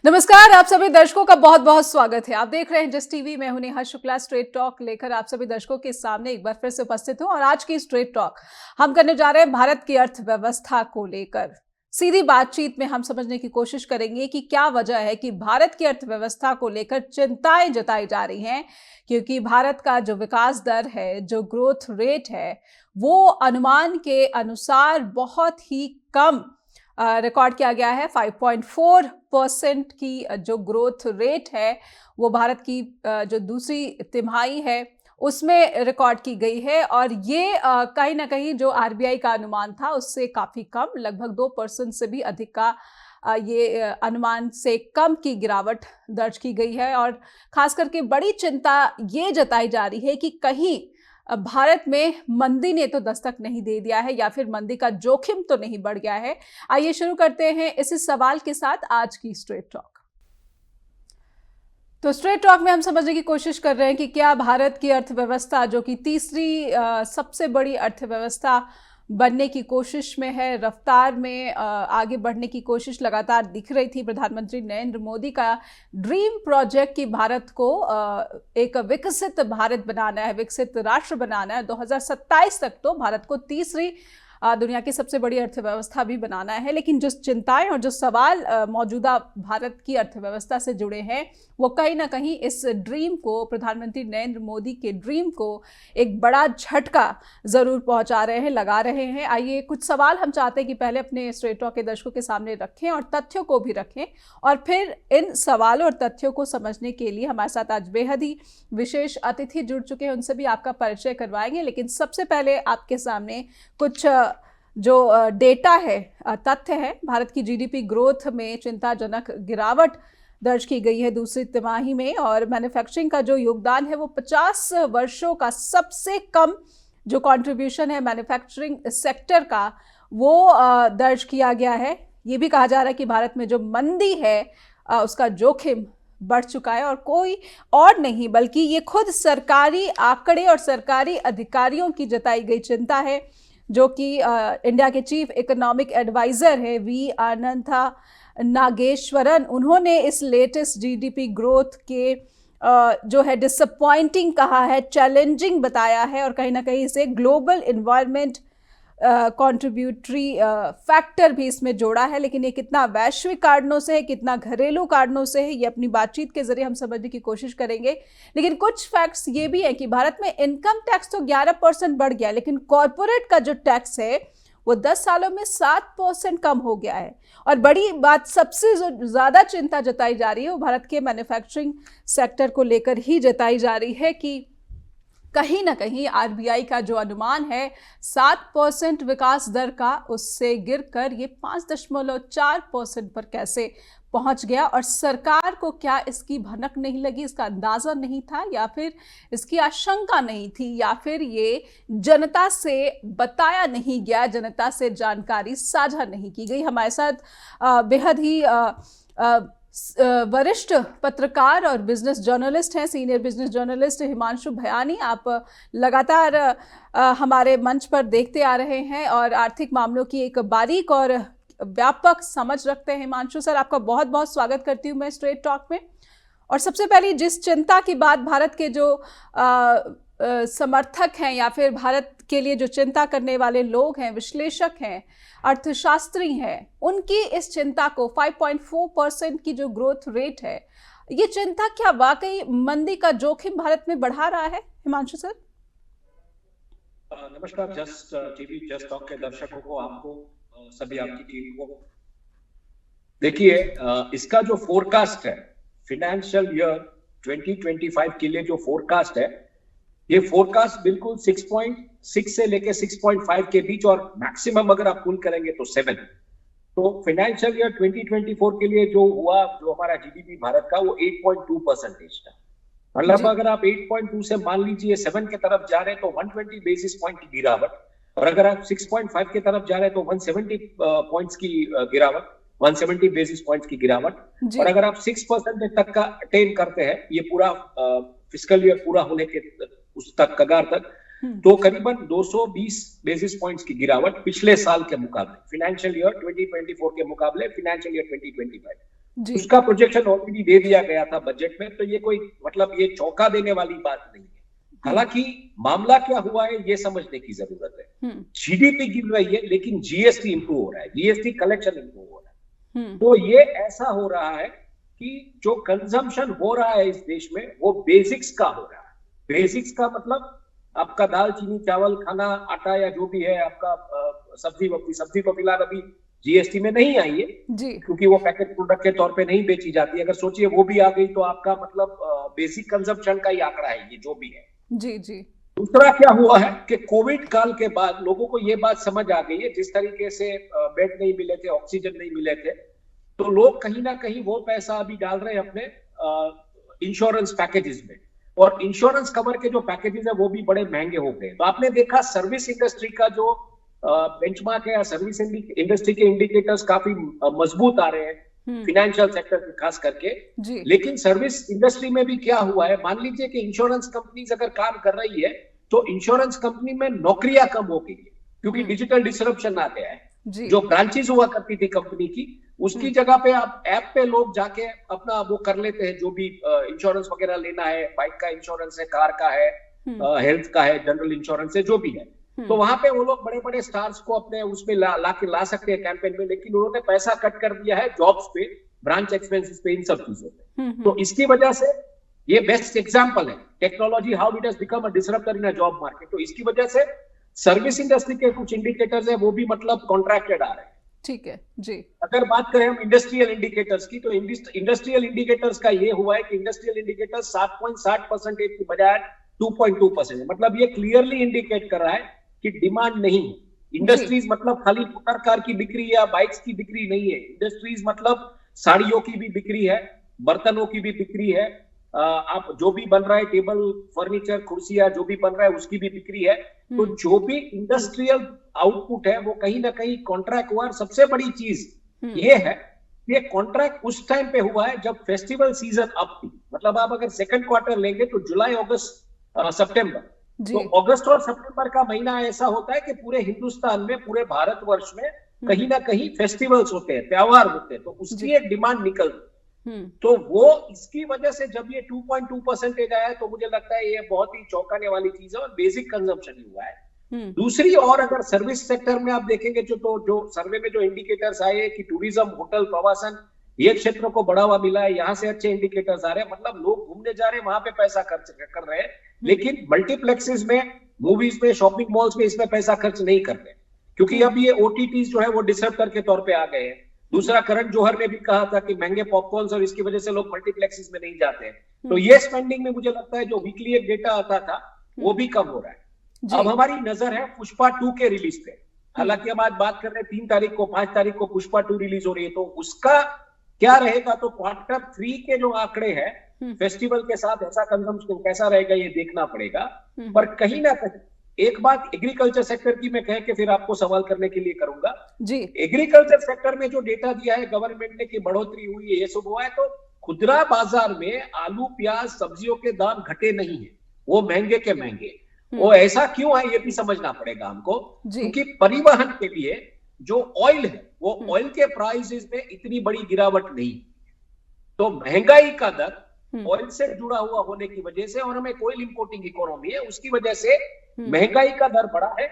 नमस्कार, आप सभी दर्शकों का बहुत बहुत स्वागत है। आप देख रहे हैं जस्ट टीवी। मैं हूं नेहा शुक्ला, स्ट्रेट टॉक लेकर आप सभी दर्शकों के सामने एक बार फिर से उपस्थित हूं। और आज की स्ट्रेट टॉक हम करने जा रहे हैं भारत की अर्थव्यवस्था को लेकर। सीधी बातचीत में हम समझने की कोशिश करेंगे कि क्या वजह है कि भारत की अर्थव्यवस्था को लेकर चिंताएं जताई जा रही हैं, क्योंकि भारत का जो विकास दर है, जो ग्रोथ रेट है, वो अनुमान के अनुसार बहुत ही कम रिकॉर्ड किया गया है। 5.4% की जो ग्रोथ रेट है वो भारत की जो दूसरी तिमाही है उसमें रिकॉर्ड की गई है। और ये कहीं ना कहीं जो आरबीआई का अनुमान था उससे काफी कम, लगभग 2% से भी अधिक का ये अनुमान से कम की गिरावट दर्ज की गई है। और खास करके बड़ी चिंता ये जताई जा रही है कि कहीं भारत में मंदी ने तो दस्तक नहीं दे दिया है या फिर मंदी का जोखिम तो नहीं बढ़ गया है। आइए शुरू करते हैं इसी सवाल के साथ आज की स्ट्रेट टॉक। तो स्ट्रेट टॉक में हम समझने की कोशिश कर रहे हैं कि क्या भारत की अर्थव्यवस्था, जो कि तीसरी सबसे बड़ी अर्थव्यवस्था बनने की कोशिश में है, रफ्तार में आगे बढ़ने की कोशिश लगातार दिख रही थी। प्रधानमंत्री नरेंद्र मोदी का ड्रीम प्रोजेक्ट कि भारत को एक विकसित भारत बनाना है, विकसित राष्ट्र बनाना है। 2027 तक तो भारत को तीसरी दुनिया की सबसे बड़ी अर्थव्यवस्था भी बनाना है। लेकिन जो चिंताएं और जो सवाल मौजूदा भारत की अर्थव्यवस्था से जुड़े हैं वो कहीं ना कहीं इस ड्रीम को, प्रधानमंत्री नरेंद्र मोदी के ड्रीम को एक बड़ा झटका जरूर पहुंचा रहे हैं, लगा रहे हैं। आइए कुछ सवाल हम चाहते हैं कि पहले अपने स्ट्रेट टॉक के दर्शकों के सामने रखें और तथ्यों को भी रखें, और फिर इन सवालों और तथ्यों को समझने के लिए हमारे साथ आज बेहद ही विशेष अतिथि जुड़ चुके हैं, उनसे भी आपका परिचय करवाएंगे। लेकिन सबसे पहले आपके सामने कुछ जो डेटा है, तथ्य है। भारत की जीडीपी ग्रोथ में चिंताजनक गिरावट दर्ज की गई है दूसरी तिमाही में, और मैन्युफैक्चरिंग का जो योगदान है वो 50 वर्षों का सबसे कम जो कंट्रीब्यूशन है मैन्युफैक्चरिंग सेक्टर का वो दर्ज किया गया है। ये भी कहा जा रहा है कि भारत में जो मंदी है उसका जोखिम बढ़ चुका है, और कोई और नहीं बल्कि ये खुद सरकारी आंकड़े और सरकारी अधिकारियों की जताई गई चिंता है, जो कि इंडिया के चीफ इकोनॉमिक एडवाइजर है वी अनंथा नागेश्वरन। उन्होंने इस लेटेस्ट जीडीपी ग्रोथ के जो है डिसअपॉइंटिंग कहा है, चैलेंजिंग बताया है, और कहीं ना कहीं इसे ग्लोबल इन्वायरमेंट कंट्रीब्यूटरी फैक्टर भी इसमें जोड़ा है। लेकिन ये कितना वैश्विक कारणों से है, कितना घरेलू कारणों से है, ये अपनी बातचीत के जरिए हम समझने की कोशिश करेंगे। लेकिन कुछ फैक्ट्स ये भी है कि भारत में इनकम टैक्स तो 11% बढ़ गया, लेकिन कॉरपोरेट का जो टैक्स है वो 10 सालों में 7% कम हो गया है। और बड़ी बात, सबसे ज्यादा चिंता जताई जा रही है वो भारत के मैन्युफैक्चरिंग सेक्टर को लेकर ही जताई जा रही है कि कहीं ना कहीं आरबीआई का जो अनुमान है 7% विकास दर का, उससे गिरकर ये 5.4% पर कैसे पहुंच गया। और सरकार को क्या इसकी भनक नहीं लगी, इसका अंदाजा नहीं था, या फिर इसकी आशंका नहीं थी, या फिर ये जनता से बताया नहीं गया, जनता से जानकारी साझा नहीं की गई। हमारे साथ बेहद ही वरिष्ठ पत्रकार और बिजनेस जर्नलिस्ट हैं, senior business journalist Himanshu Bhayani. आप लगातार हमारे मंच पर देखते आ रहे हैं और आर्थिक मामलों की एक बारीक और व्यापक समझ रखते हैं। हिमांशु सर, आपका बहुत बहुत स्वागत करती हूँ मैं स्ट्रेट टॉक में। और सबसे पहले जिस चिंता की बात भारत के जो समर्थक हैं या फिर भारत के लिए जो चिंता करने वाले लोग हैं, विश्लेषक हैं, अर्थशास्त्री हैं, उनकी इस चिंता को 5.4% की जो ग्रोथ रेट है, ये चिंता क्या वाकई मंदी का जोखिम भारत में बढ़ा रहा है? हिमांशु सर। नमस्कार जस्ट टीवी, जस्ट टॉक के दर्शकों को, आपको सभी आपकी टीम को। देखिए, इसका जो फोरकास्ट है फाइनेंशियल ईयर 2025 के लिए, जो फोरकास्ट है, ये फोरकास्ट बिल्कुल 6.6 से लेके 6.5 के बीच, और मैक्सिमम अगर आप पुल करेंगे तो 7। तो फाइनेंशियल ईयर 2024 के लिए जो हुआ, जो हमारा जीडीपी भारत का, वो 8.2% था। मतलब अगर आप 8.2 से मान लीजिए 7 के तरफ जा रहे हैं तो 120 बेसिस पॉइंट की गिरावट, और अगर आप 6.5 के तरफ जा रहे हैं तो 170 पॉइंट्स की गिरावट, 170 बेसिस पॉइंट्स की गिरावट। और अगर आप 6% तक का अटेन करते हैं, ये पूरा फिस्कल ईयर पूरा होने के उस तक कगार तक, तो करीबन 220 बेसिस पॉइंट्स की गिरावट पिछले साल के मुकाबले, फाइनेंशियल ईयर 2024 के मुकाबले फाइनेंशियल ईयर 2025। उसका प्रोजेक्शन ऑलरेडी दे दिया गया था बजट में, तो ये कोई मतलब ये चौंका देने वाली बात नहीं है। हालांकि मामला क्या हुआ है ये समझने की जरूरत है। जीडीपी गिर रही है लेकिन जीएसटी इंप्रूव हो रहा है, जीएसटी कलेक्शन इंप्रूव हो रहा है। तो ये ऐसा हो रहा है कि जो कंजम्पशन हो रहा है इस देश में वो बेसिक्स का हो रहा है। बेसिक्स का मतलब आपका दाल चीनी चावल खाना आटा या जो भी है आपका सब्जी तो फिलहाल अभी जीएसटी में नहीं आई है क्योंकि वो पैकेट प्रोडक्ट के तौर पे नहीं बेची जाती है। अगर सोचिए वो भी आ गई तो आपका मतलब बेसिक कंजम्पशन का ही आंकड़ा है ये जो भी है। जी जी। दूसरा क्या हुआ है कि कोविड काल के बाद लोगों को ये बात समझ आ गई है, जिस तरीके से बेड नहीं मिले थे, ऑक्सीजन नहीं मिले थे, तो लोग कहीं ना कहीं वो पैसा अभी डाल रहे हैं अपने इंश्योरेंस पैकेजेस में, और इंश्योरेंस कवर के जो पैकेजेस है वो भी बड़े महंगे हो गए। तो आपने देखा सर्विस इंडस्ट्री का जो बेंचमार्क है, सर्विस इंडस्ट्री के इंडिकेटर्स काफी मजबूत आ रहे हैं, फाइनेंशियल सेक्टर में खास करके। लेकिन सर्विस इंडस्ट्री में भी क्या हुआ है, मान लीजिए कि इंश्योरेंस कंपनीज अगर काम कर रही है तो इंश्योरेंस कंपनी में नौकरियां कम हो गई है क्योंकि डिजिटल डिसरप्शन आ गया है। जो ब्रांचेस हुआ करती थी कंपनी की, उसकी जगह पे आप ऐप पे लोग जाके अपना वो कर लेते हैं, जो भी इंश्योरेंस वगैरह लेना है, बाइक का इंश्योरेंस है, कार का है, हेल्थ का है, जनरल इंश्योरेंस है, जो भी है। तो वहां पे वो लोग बड़े बड़े स्टार्स को अपने उसमें ला सकते हैं कैंपेन में, लेकिन उन्होंने पैसा कट कर दिया है जॉब्स पे, ब्रांच एक्सपेंसेस पे, इन सब चीजों पे। तो इसकी वजह से ये बेस्ट एग्जांपल है technology how it has become a disruptor in a job market. तो इसकी वजह से सर्विस इंडस्ट्री के कुछ इंडिकेटर्स है वो भी मतलब कॉन्ट्रैक्टेड आ रहे हैं। ठीक है जी। अगर बात करें हम इंडस्ट्रियल इंडिकेटर्स की, तो इंडस्ट्रियल इंडिकेटर्स का ये हुआ है कि इंडस्ट्रियल इंडिकेटर्स 7.7% की बजाय 2.2%, मतलब ये क्लियरली इंडिकेट कर रहा है कि डिमांड नहीं है। इंडस्ट्रीज मतलब खाली मोटर कार की बिक्री या बाइक्स की बिक्री नहीं है, इंडस्ट्रीज मतलब साड़ियों की भी बिक्री है, बर्तनों की भी बिक्री है, आप जो भी बन रहा है टेबल फर्नीचर कुर्सियां जो भी बन रहा है उसकी भी बिक्री है। तो जो भी इंडस्ट्रियल आउटपुट है वो कहीं ना कहीं कॉन्ट्रैक्ट हुआ। और सबसे बड़ी चीज ये है कि ये कॉन्ट्रैक्ट उस टाइम पे हुआ है जब फेस्टिवल सीजन अप थी। मतलब आप अगर सेकंड क्वार्टर लेंगे तो जुलाई अगस्त सितंबर, तो अगस्त और सितंबर का महीना ऐसा होता है कि पूरे हिंदुस्तान में, पूरे भारतवर्ष में कहीं ना कहीं फेस्टिवल्स होते हैं, त्योहार होते हैं, तो उसकी एक डिमांड निकलती है। तो वो इसकी वजह से जब ये 2.2% आया तो मुझे लगता है ये बहुत ही चौंकाने वाली चीज है और बेसिक कंजम्पशन ही हुआ है। दूसरी और अगर सर्विस सेक्टर में आप देखेंगे जो सर्वे में जो इंडिकेटर्स आए कि टूरिज्म, होटल, प्रवासन, ये क्षेत्र को बढ़ावा मिला है, यहाँ से अच्छे इंडिकेटर्स आ रहे हैं, मतलब लोग घूमने जा रहे हैं, वहां पे पैसा खर्च कर रहे हैं, लेकिन मल्टीप्लेक्सेस में, मूवीज में, शॉपिंग मॉल्स में इसमें पैसा खर्च नहीं करते क्योंकि अब ये ओटीटीज जो है वो डिसरप्टर के तौर पे आ गए हैं। दूसरा, करण जौहर ने भी कहा था कि महंगे पॉपकॉर्न्स और इसकी वजह से लोग मल्टीप्लेक्सेस में नहीं जाते हैं। तो ये स्पेंडिंग में मुझे लगता है जो वीकली एक डेटा आता था वो भी कम हो रहा है। अब हमारी नजर है पुष्पा 2 के रिलीज पे। हालांकि हम आज बात कर रहे हैं 3 तारीख को, 5 तारीख को पुष्पा 2 रिलीज हो रही है, तो उसका क्या रहेगा, तो क्वार्टर 3 के जो आंकड़े हैं फेस्टिवल के साथ ऐसा कंजम्पशन कैसा रहेगा ये देखना पड़ेगा। पर कहीं ना कहीं एक बात एग्रीकल्चर सेक्टर की मैं कह के फिर आपको सवाल करने के लिए करूंगा जी। एग्रीकल्चर सेक्टर में जो डेटा दिया है गवर्नमेंट ने कि बढ़ोतरी हुई है, ये सब हुआ है, तो खुदरा बाजार में आलू, प्याज, सब्जियों के दाम घटे नहीं है, वो महंगे के महंगे। वो ऐसा क्यों है ये भी समझना पड़ेगा हमको, क्योंकि परिवहन के लिए जो ऑयल है वो ऑयल के प्राइसेस में इतनी बड़ी गिरावट नहीं, तो महंगाई का दर ऑयल से जुड़ा हुआ होने की वजह से, और हमें ऑयल इंपोर्टिंग इकोनॉमी है, उसकी वजह से महंगाई का दर बढ़ा है।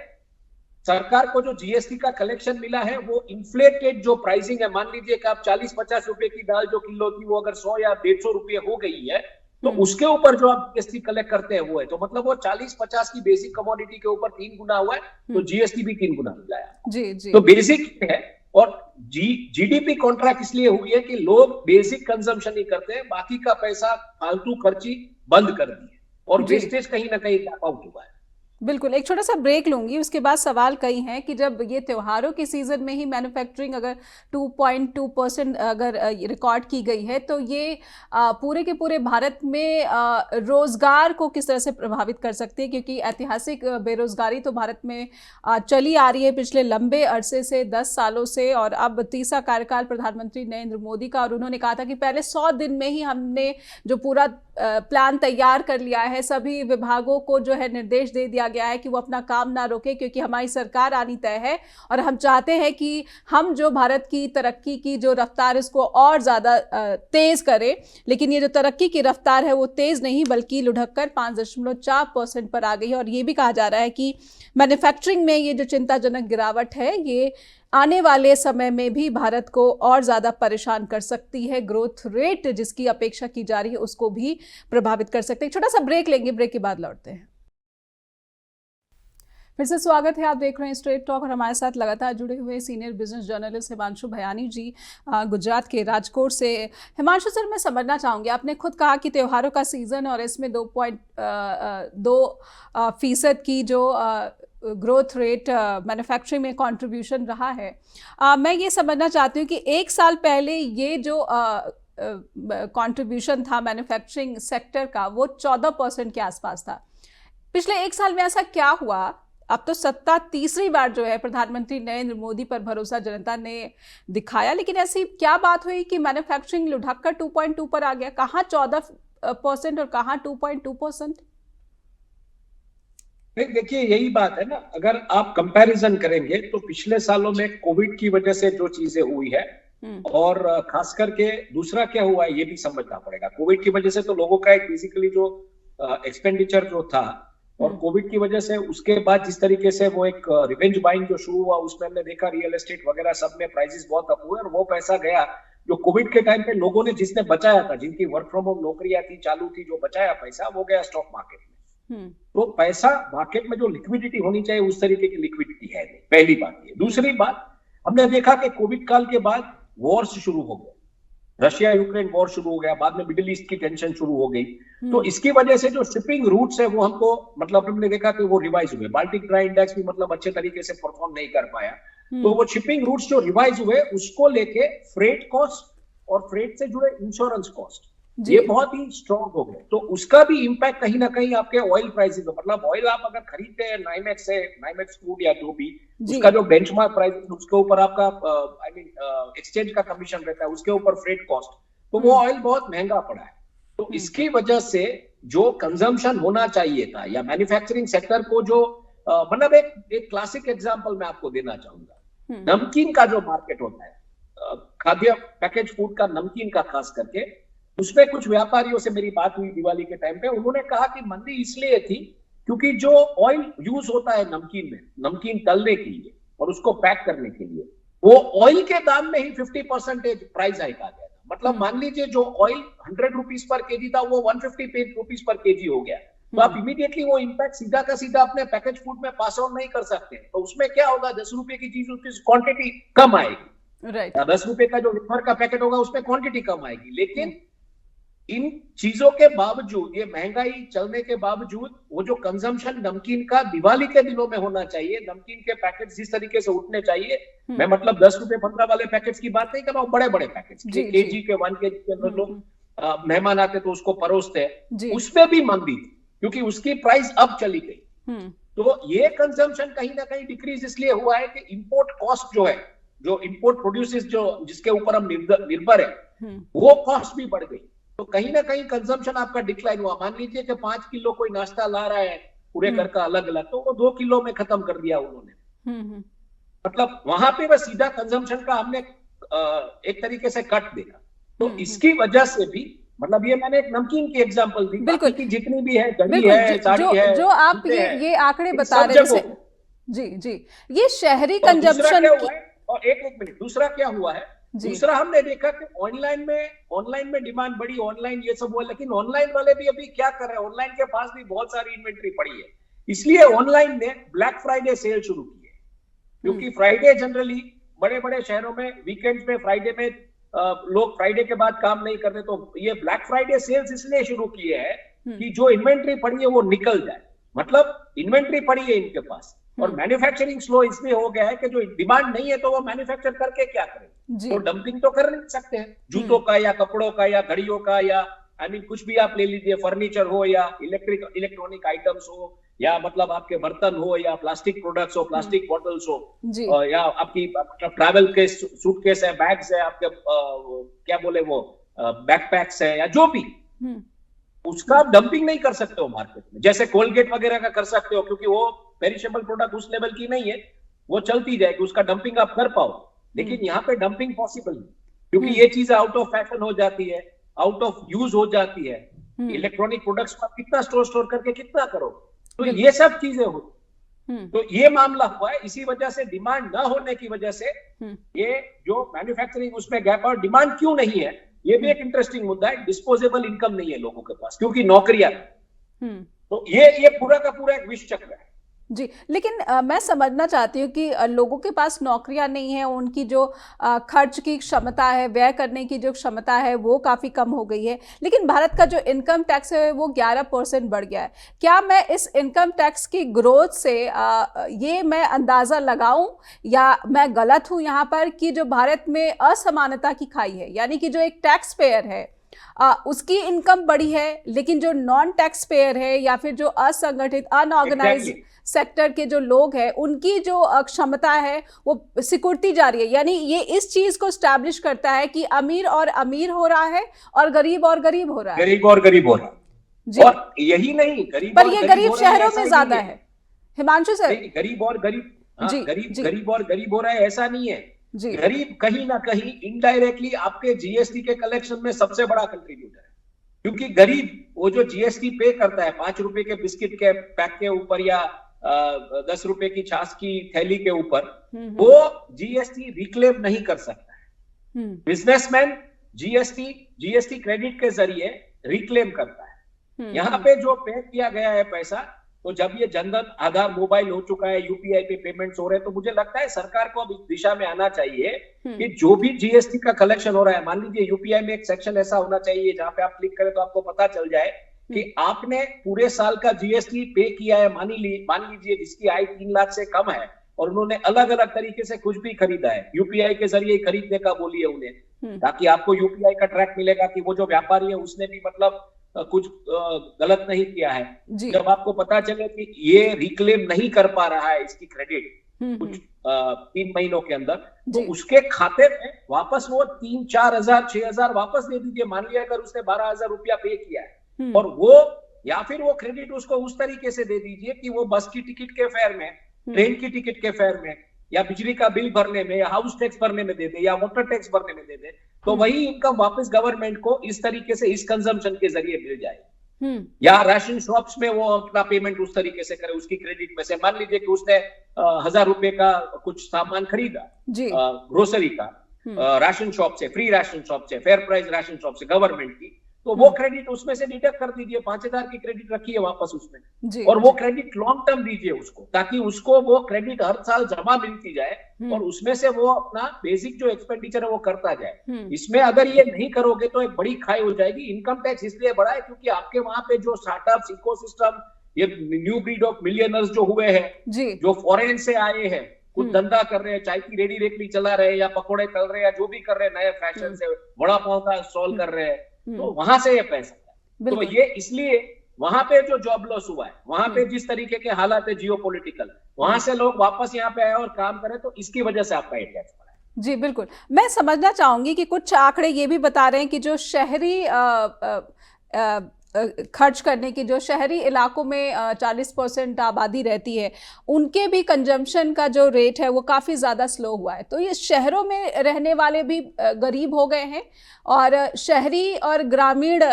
सरकार को जो जीएसटी का कलेक्शन मिला है वो इन्फ्लेटेड जो प्राइसिंग है, मान लीजिए कि आप 40-50 रुपए की दाल जो किलो थी वो अगर 100 या 150 रुपए हो गई है, तो उसके ऊपर जो आप जीएसटी कलेक्ट करते हैं वो है, तो मतलब वो 40-50 की बेसिक कमोडिटी के ऊपर 3 गुना हुआ है, तो जीएसटी भी 3 गुना मिला है जी। तो बेसिक है। और जीडीपी कॉन्ट्रैक्ट इसलिए हुई है कि लोग बेसिक कंजम्पशन नहीं करते हैं, बाकी का पैसा फालतू खर्ची बंद कर दी है और वेस्टेज कहीं ना कहीं टैप आउट हुआ है। बिल्कुल, एक छोटा सा ब्रेक लूंगी, उसके बाद सवाल कई हैं कि जब ये त्योहारों के सीज़न में ही मैन्युफैक्चरिंग अगर 2.2% अगर रिकॉर्ड की गई है, तो ये पूरे के पूरे भारत में रोज़गार को किस तरह से प्रभावित कर सकती है, क्योंकि ऐतिहासिक बेरोज़गारी तो भारत में चली आ रही है पिछले लंबे अरसे से, 10 सालों से, और अब तीसरा कार्यकाल प्रधानमंत्री नरेंद्र मोदी का, और उन्होंने कहा था कि पहले 100 दिन में ही हमने जो पूरा प्लान तैयार कर लिया है, सभी विभागों को जो है निर्देश दे दिया गया है कि वो अपना काम ना रोके, क्योंकि हमारी सरकार आनी तय है और हम चाहते हैं कि हम जो भारत की तरक्की की जो रफ्तार इसको और ज़्यादा तेज़ करें। लेकिन ये जो तरक्की की रफ्तार है वो तेज़ नहीं बल्कि लुढ़क कर 5.4% पर आ गई है। और ये भी कहा जा रहा है कि मैन्युफैक्चरिंग में ये जो चिंताजनक गिरावट है ये आने वाले समय में भी भारत को और ज़्यादा परेशान कर सकती है। ग्रोथ रेट जिसकी अपेक्षा की जा रही है उसको भी प्रभावित कर सकते हैं। छोटा सा ब्रेक लेंगे, ब्रेक के बाद लौटते हैं। फिर से स्वागत है, आप देख रहे हैं स्ट्रेट टॉक और हमारे साथ लगातार जुड़े हुए senior business journalist Himanshu Bhayani ji Gujarat के राजकोट से। हिमांशु सर, मैं समझना चाहूँगी, आपने खुद कहा कि त्योहारों का सीज़न और इसमें 2.2% की जो ग्रोथ रेट मैन्युफैक्चरिंग में कंट्रीब्यूशन रहा है। मैं ये समझना चाहती हूँ कि एक साल पहले ये जो कंट्रीब्यूशन था मैन्युफैक्चरिंग सेक्टर का वो 14% के आसपास था। पिछले एक साल में ऐसा क्या हुआ? अब तो सत्ता तीसरी बार जो है प्रधानमंत्री नरेंद्र मोदी पर भरोसा जनता ने दिखाया, लेकिन ऐसी क्या बात हुई कि मैन्युफैक्चरिंग लुढ़क कर 2.2 पर आ गया? कहाँ 14% और कहाँ 2.2%? देखिए, यही बात है ना, अगर आप कंपैरिजन करेंगे तो पिछले सालों में कोविड की वजह से जो चीजें हुई है और खास करके दूसरा क्या हुआ है ये भी समझना पड़ेगा। कोविड की वजह से तो लोगों का एक बेसिकली जो एक्सपेंडिचर जो था और कोविड की वजह से उसके बाद जिस तरीके से वो एक रिवेंज बाइंग जो शुरू हुआ उसमें हमने देखा रियल एस्टेट वगैरह सब में प्राइसेस बहुत अप हुए और वो पैसा गया जो कोविड के टाइम पे लोगों ने जिसने बचाया था, जिनकी वर्क फ्रॉम होम नौकरियां थी चालू थी, जो बचाया पैसा वो गया स्टॉक मार्केट में। तो पैसा मार्केट में जो लिक्विडिटी होनी चाहिए उस तरीके की लिक्विडिटी है नहीं, पहली बात ये। दूसरी बात, हमने देखा कि कोविड काल के बाद वॉर्स शुरू हो गए, रशिया यूक्रेन वॉर शुरू हो गया, बाद में मिडिल ईस्ट की टेंशन शुरू हो गई। तो इसकी वजह से जो शिपिंग रूट्स है वो हमको मतलब हमने देखा कि वो रिवाइज हुए। बाल्टिक ड्राई इंडेक्स भी मतलब अच्छे तरीके से परफॉर्म नहीं कर पाया। तो वो शिपिंग रूट्स जो रिवाइज हुए उसको लेके फ्रेट कॉस्ट और फ्रेट से जुड़े इंश्योरेंस कॉस्ट ये बहुत ही स्ट्रॉन्ग हो गए। तो उसका भी इंपैक्ट कहीं ना कहीं आपके ऑयल प्राइसेस में, मतलब ऑयल आप अगर खरीदते हैं नाइमेक्स से, नाइमेक्स क्रूड या जो भी, उसका जो बेंचमार्क प्राइस उसके ऊपर आपका एक्सचेंज का कमीशन रहता है, उसके ऊपर फ्रेट कॉस्ट, तो वो ऑयल बहुत महंगा पड़ा है। तो इसकी वजह से जो कंजम्पशन होना चाहिए था या मैन्युफैक्चरिंग सेक्टर को जो मतलब एक क्लासिक एग्जांपल मैं आपको देना चाहूंगा, नमकीन का जो मार्केट होता है, खाद्य पैकेज फूड का, नमकीन का खास करके, उसमें कुछ व्यापारियों से मेरी बात हुई दिवाली के टाइम पे। उन्होंने कहा कि मंदी इसलिए थी क्योंकि जो ऑयल यूज होता है नमकीन में, नमकीन तलने के लिए और उसको पैक करने के लिए, वो ऑयल के दाम में ही 50% प्राइस हाइक आ गया था। मतलब मान लीजिए जो ऑयल 100 रुपीज पर केजी था वो 150 रुपीज पर केजी हो गया। तो आप इमीडिएटली वो इंपैक्ट सीधा का सीधा अपने पैकेज फूड में पास ऑन नहीं कर सकते। तो उसमें क्या होगा, 10 रुपए की चीज उसकी क्वांटिटी कम आएगी, राइट। 10 रुपए का जो लिटर का पैकेट होगा उसमें क्वांटिटी कम आएगी। लेकिन इन चीजों के बावजूद, ये महंगाई चलने के बावजूद, वो जो कंजम्पशन नमकीन का दिवाली के दिनों में होना चाहिए, नमकीन के पैकेट जिस तरीके से उठने चाहिए, मैं मतलब 10 रुपए 15 वाले पैकेट्स की बात नहीं कर रहा हूँ, बड़े बड़े पैकेट्स, केजी के 1 केजी के अंदर लोग मेहमान आते तो उसको परोसते हैं, उसमें भी मंदी थी क्योंकि उसकी प्राइस अब चली गई। तो ये कंजम्पशन कहीं ना कहीं डिक्रीज इसलिए हुआ है कि इंपोर्ट कॉस्ट जो है, जो इंपोर्ट प्रोड्यूसेस जो जिसके ऊपर हम निर्भर है, वो कॉस्ट भी बढ़ गई। तो कहीं ना कहीं कंजम्पशन आपका डिक्लाइन हुआ। मान लीजिए कि 5 किलो कोई नाश्ता ला रहा है पूरे घर का अलग अलग, तो वो 2 किलो में खत्म कर दिया उन्होंने। मतलब वहां पे बस सीधा कंजम्पशन का हमने एक तरीके से कट देखा। तो इसकी वजह से भी, मतलब ये मैंने एक नमकीन की एग्जांपल दी, बिल्कुल की जितनी भी है, घड़ी है, साड़ी है, जो आप ये आंकड़े बता रहे हैं, जी ये शहरी कंजम्पशन और एक मिनट, दूसरा क्या हुआ है, दूसरा हमने देखा कि ऑनलाइन में डिमांड बढ़ी, ऑनलाइन ये सब हुआ, लेकिन ऑनलाइन वाले भी अभी क्या कर रहे हैं, ऑनलाइन के पास भी बहुत सारी इन्वेंट्री पड़ी है, इसलिए ऑनलाइन ने ब्लैक फ्राइडे सेल शुरू की है। क्योंकि फ्राइडे जनरली बड़े बड़े शहरों में वीकेंड्स में, फ्राइडे में लोग फ्राइडे के बाद काम नहीं करते, तो ये ब्लैक फ्राइडे सेल्स इसलिए शुरू किए हैं कि जो इन्वेंट्री पड़ी है वो निकल जाए। मतलब इन्वेंट्री पड़ी है इनके पास और मैन्युफैक्चरिंग स्लो इसलिए हो गया है कि जो डिमांड नहीं है तो वो मैन्युफैक्चर करके क्या करें, तो डंपिंग तो कर नहीं सकते हैं, जूतों का या कपड़ों का या घड़ियों का या कुछ भी आप ले लीजिए, फर्नीचर हो या इलेक्ट्रॉनिक आइटम्स हो या मतलब आपके बर्तन हो या प्लास्टिक प्रोडक्ट्स हो, प्लास्टिक बॉटल्स हो या आपकी ट्रैवल के सूटकेस है, बैग्स है, आपके क्या बोले वो बैकपैक्स है या जो भी, उसका डंपिंग नहीं कर सकते हो मार्केट में, जैसे कोलगेट वगैरह का कर सकते हो, क्योंकि वो पेरिशेबल प्रोडक्ट उस लेवल की नहीं है, वो चलती जाएगी, उसका डंपिंग आप कर पाओ। लेकिन यहाँ पे डंपिंग पॉसिबल नहीं, क्योंकि ये चीजें आउट ऑफ फैशन हो जाती है, आउट ऑफ यूज हो जाती है। इलेक्ट्रॉनिक प्रोडक्ट्स को आप कितना स्टोर करके कितना करो, तो ये सब चीजें हो, तो ये मामला हुआ है। इसी वजह से डिमांड ना होने की वजह से ये जो मैन्युफैक्चरिंग उसमें गैप, और डिमांड क्यों नहीं है ये भी एक इंटरेस्टिंग मुद्दा है। डिस्पोजेबल इनकम नहीं है लोगों के पास, क्योंकि नौकरियां, तो ये पूरा का पूरा एक विष चक्र है जी। लेकिन मैं समझना चाहती हूँ कि लोगों के पास नौकरियां नहीं है, उनकी जो खर्च की क्षमता है, व्यय करने की जो क्षमता है वो काफ़ी कम हो गई है। लेकिन भारत का जो इनकम टैक्स है वो 11% बढ़ गया है। क्या मैं इस इनकम टैक्स की ग्रोथ से ये मैं अंदाज़ा लगाऊं, या मैं गलत हूँ यहाँ पर, कि जो भारत में असमानता की खाई है, यानी कि जो एक टैक्स पेयर है उसकी इनकम बढ़ी है, लेकिन जो नॉन टैक्स पेयर है या फिर जो असंगठित अनऑर्गेनाइज्ड सेक्टर के जो लोग हैं उनकी जो क्षमता है वो सिकुड़ती जा रही है। यानी ये इस चीज को स्टैब्लिश करता है कि अमीर और अमीर हो रहा है और गरीब और गरीब हो रहा है, गरीब और गरीब हो रहा है जी। और यही नहीं, गरीब पर ये गरीब शहरों में ज्यादा है हिमांशु सर। गरीब और गरीब, गरीब और गरीब हो रहा है ऐसा नहीं है जी। गरीब कहीं ना कहीं इनडायरेक्टली आपके जीएसटी के कलेक्शन में सबसे बड़ा कंट्रीब्यूटर है, क्योंकि गरीब वो जो जीएसटी पे करता है 5 रुपए के बिस्किट के पैक के ऊपर या 10 रुपए की छाछ की थैली के ऊपर, वो जीएसटी रिक्लेम नहीं कर सकता है। बिजनेसमैन जीएसटी क्रेडिट के जरिए रिक्लेम करता है। यहाँ पे जो पे किया गया है पैसा, तो जब ये जनधन आधार मोबाइल हो चुका है, यूपीआई पे पेमेंट्स हो रहे हैं, तो मुझे लगता है सरकार को अब इस दिशा में आना चाहिए कि जो भी जीएसटी का कलेक्शन हो रहा है, मान लीजिए यूपीआई में एक सेक्शन ऐसा होना चाहिए जहां पे आप क्लिक करें तो आपको पता चल जाए कि आपने पूरे साल का जीएसटी पे किया है। मान लीजिए जिसकी आय 3 लाख से कम है और उन्होंने अलग अलग तरीके से कुछ भी खरीदा है, यूपीआई के जरिए खरीदने का बोलिए उन्हें, ताकि आपको यूपीआई का ट्रैक मिलेगा कि वो जो व्यापारी है उसने भी मतलब कुछ गलत नहीं किया है। जब आपको पता चले कि ये रिक्लेम नहीं कर पा रहा है इसकी क्रेडिट कुछ 3 महीनों के अंदर, तो उसके खाते में वापस वो 3-4 हजार 6 हजार वापस दे दीजिए। मान लिया अगर उसने 12,000 रुपया पे किया है, और वो या फिर वो क्रेडिट उसको उस तरीके से दे दीजिए कि वो बस की टिकट के फेयर में, ट्रेन की टिकट के फेयर में, या बिजली का बिल भरने में, या हाउस टैक्स भरने में दे दे, या वाटर टैक्स भरने में दे दे, तो वही इनकम वापस गवर्नमेंट को इस तरीके से इस कंजम्पशन के जरिए मिल जाए। या राशन शॉप्स में वो अपना पेमेंट उस तरीके से करे उसकी क्रेडिट में से। मान लीजिए कि उसने 1000 रुपए का कुछ सामान खरीदा ग्रोसरी का, राशन शॉप से, फ्री राशन शॉप से, फेयर प्राइस राशन शॉप से गवर्नमेंट की, तो वो क्रेडिट उसमें से डिडक्ट कर दीजिए, 5000 की क्रेडिट रखिए वापस उसमें, और वो क्रेडिट लॉन्ग टर्म दीजिए उसको, ताकि उसको वो क्रेडिट हर साल जमा मिलती जाए और उसमें से वो अपना बेसिक जो एक्सपेंडिचर है वो करता जाए। इसमें अगर ये नहीं करोगे तो एक बड़ी खाई हो जाएगी। इनकम टैक्स इसलिए बढ़ा है क्योंकि आपके वहां पे जो स्टार्टअप इकोसिस्टम, ये न्यू ब्रीड ऑफ मिलियनर्स जो हुए हैं, जो फॉरेन से आए हैं, कुछ धंधा कर रहे हैं, चाय की रेडी रेकड़ी चला रहे हैं, या पकौड़े तल रहे हैं, या जो भी कर रहे हैं नए फैशन से, वड़ा पाव का स्टॉल कर रहे हैं, तो वहां से ये पैसा है। तो ये इसलिए वहां पे जो जॉब लॉस हुआ है, वहां पे जिस तरीके के हालात है जियोपॉलिटिकल, वहां से लोग वापस यहाँ पे आए और काम करें, तो इसकी वजह से आपका ये टैक्स बढ़ा है। जी बिल्कुल। मैं समझना चाहूंगी कि कुछ आंकड़े ये भी बता रहे हैं कि जो शहरी खर्च करने की, जो शहरी इलाकों में 40% आबादी रहती है, उनके भी कंजम्पशन का जो रेट है वो काफ़ी ज़्यादा स्लो हुआ है। तो ये शहरों में रहने वाले भी गरीब हो गए हैं, और शहरी और ग्रामीण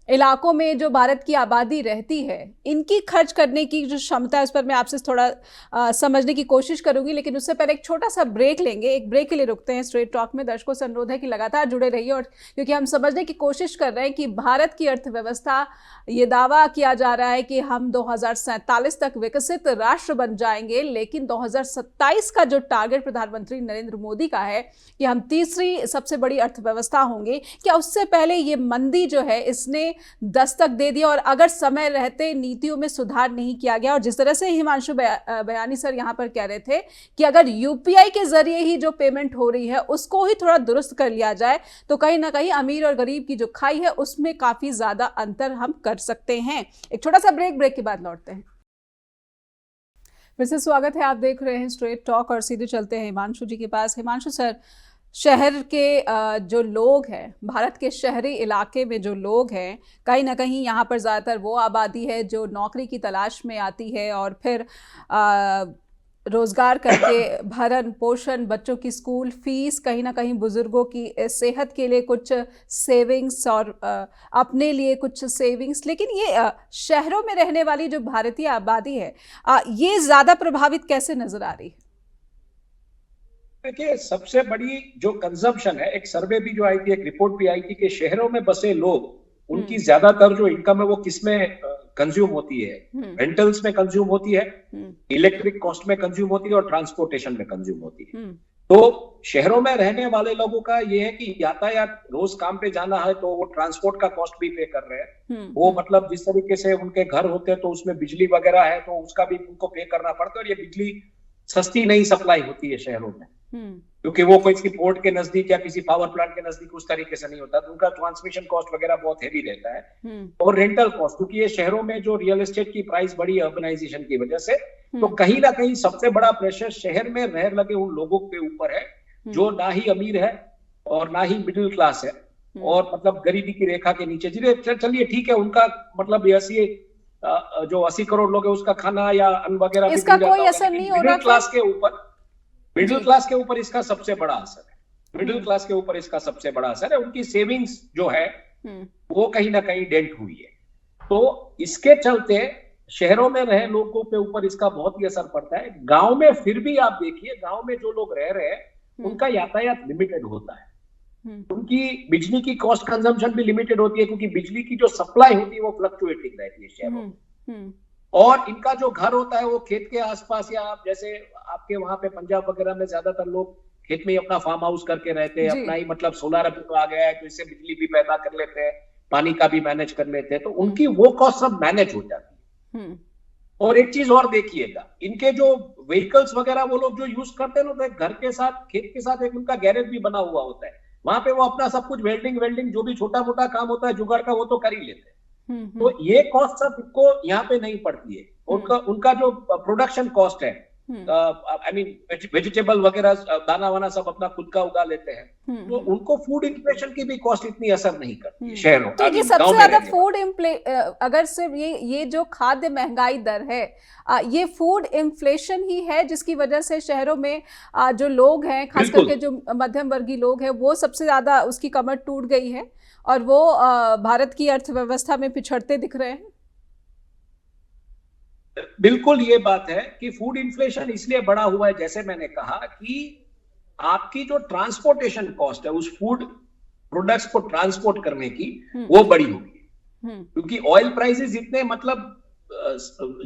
इलाकों में जो भारत की आबादी रहती है, इनकी खर्च करने की जो क्षमता है उस पर मैं आपसे थोड़ा समझने की कोशिश करूंगी। लेकिन उससे पहले एक छोटा सा ब्रेक लेंगे। एक ब्रेक के लिए रुकते हैं स्ट्रेट टॉक में। दर्शकों से अनुरोध है कि लगातार जुड़े रहिए, और क्योंकि हम समझने की कोशिश कर रहे हैं कि भारत की अर्थव्यवस्था, ये दावा किया जा रहा है कि हम 2047 तक विकसित राष्ट्र बन जाएंगे, लेकिन 2027 का जो टारगेट प्रधानमंत्री नरेंद्र मोदी का है कि हम तीसरी सबसे बड़ी अर्थव्यवस्था होंगे, क्या उससे पहले ये मंदी जो है इसने दस्तक दे दिया, और अगर समय रहते नीतियों में सुधार नहीं किया गया, और जिस तरह से हिमांशु बयानी सर यहाँ पर कह रहे थे कि अगर यूपीआई के जरिए ही जो पेमेंट हो रही है उसको ही थोड़ा दुरुस्त कर लिया जाए, तो कहीं ना कहीं अमीर और गरीब की जो खाई है उसमें काफी ज्यादा अंतर हम कर सकते हैं। एक छोटा सा ब्रेक के बाद लौटते हैं। फिर से स्वागत है, आप देख रहे हैं स्ट्रेट टॉक, और सीधे चलते हैं हिमांशु जी के पास। हिमांशु सर, शहर के जो लोग हैं, भारत के शहरी इलाके में जो लोग हैं, कहीं ना कहीं यहाँ पर ज़्यादातर वो आबादी है जो नौकरी की तलाश में आती है और फिर रोज़गार करके भरण पोषण, बच्चों की स्कूल फीस, कहीं ना कहीं बुज़ुर्गों की सेहत के लिए कुछ सेविंग्स और अपने लिए कुछ सेविंग्स। लेकिन ये शहरों में रहने वाली जो भारतीय आबादी है, ये ज़्यादा प्रभावित कैसे नज़र आ रही है? देखिए, सबसे बड़ी जो कंजम्पशन है, एक सर्वे भी जो आई थी, एक रिपोर्ट भी आई थी कि शहरों में बसे लोग, उनकी ज्यादातर जो इनकम है वो किसमें कंज्यूम होती है? रेंटल्स में कंज्यूम होती है, इलेक्ट्रिक कॉस्ट में कंज्यूम होती है और ट्रांसपोर्टेशन में कंज्यूम होती है। तो शहरों में रहने वाले लोगों का ये है कि यातायात, रोज काम पे जाना है तो वो ट्रांसपोर्ट का कॉस्ट भी पे कर रहे हैं। वो मतलब जिस तरीके से उनके घर होते हैं तो उसमें बिजली वगैरह है तो उसका भी उनको पे करना पड़ता है, और ये बिजली सस्ती नहीं सप्लाई होती है शहरों में, क्योंकि वो कोई किसी पोर्ट के नजदीक या किसी पावर प्लांट के नजदीक उस तरीके से नहीं होता, तो उनका ट्रांसमिशन कॉस्ट वगैरह बहुत हेवी रहता है। और रेंटल कॉस्ट, क्योंकि ये शहरों में जो रियल एस्टेट की प्राइस बढ़ी है अर्बनाइजेशन की वजह से, तो कहीं ना कहीं सबसे बड़ा प्रेशर शहर में रह लगे उन लोगों के ऊपर है जो ना ही अमीर है और ना ही मिडिल क्लास है, और मतलब गरीबी की रेखा के नीचे। चलिए ठीक है, उनका मतलब ऐसी जो 80 करोड़ लोग है उसका खाना या अन्न वगैरह इसका कोई असर नहीं हो रहा। मिडिल क्लास के ऊपर इसका सबसे बड़ा असर है। मिडिल क्लास के ऊपर इसका सबसे बड़ा असर है। उनकी सेविंग्स जो है वो कहीं ना कहीं डेंट हुई है। तो इसके चलते शहरों में रहे लोगों के ऊपर इसका बहुत ही असर पड़ता है। गांव में फिर भी आप देखिए, गांव में जो लोग रह रहे हैं उनका यातायात लिमिटेड होता है, उनकी बिजली की कॉस्ट कंजम्पशन भी लिमिटेड होती है, क्योंकि बिजली की जो सप्लाई होती है वो फ्लक्चुएटिंग रहती है शहरों में। और इनका जो घर होता है वो खेत के आसपास, या आप जैसे आपके वहां पे पंजाब वगैरह में ज्यादातर लोग खेत में ही अपना फार्म हाउस करके रहते हैं, अपना ही मतलब सोलर अभी आ गया है तो इससे बिजली भी पैदा कर लेते हैं, पानी का भी मैनेज कर लेते हैं, तो उनकी वो कॉस्ट सब मैनेज हो जाती है। और एक चीज और देखिएगा, इनके जो व्हीकल्स वगैरह वो लोग जो यूज करते हैं ना, तो एक घर के साथ, खेत के साथ एक उनका गैरेज भी बना हुआ होता है, वहां पे वो अपना सब कुछ वेल्डिंग जो भी छोटा मोटा काम होता है जुगाड़ का वो तो कर ही लेते हैं। तो ये कॉस्ट सब इनको यहाँ पे नहीं पड़ती है। उनका जो प्रोडक्शन कॉस्ट है, आई मीन वेजिटेबल वगैरह दाना वाना सब अपना खुद का उगा लेते हैं, तो उनको फूड इन्फ्लेशन की भी कॉस्ट इतनी असर नहीं करती है शहरों। तो ये सबसे ज्यादा फूड अगर सिर्फ ये जो खाद्य महंगाई दर है, ये फूड इन्फ्लेशन ही है जिसकी वजह से शहरों में जो लोग हैं, खास करके जो मध्यम वर्गीय लोग हैं, वो सबसे ज्यादा उसकी कमर टूट गई है और वो भारत की अर्थव्यवस्था में पिछड़ते दिख रहे हैं। बिल्कुल ये बात है कि फूड इन्फ्लेशन इसलिए बढ़ा हुआ है, जैसे मैंने कहा कि आपकी जो ट्रांसपोर्टेशन कॉस्ट है उस फूड प्रोडक्ट्स को ट्रांसपोर्ट करने की वो बढ़ी हुई है, क्योंकि ऑयल प्राइसेस इतने मतलब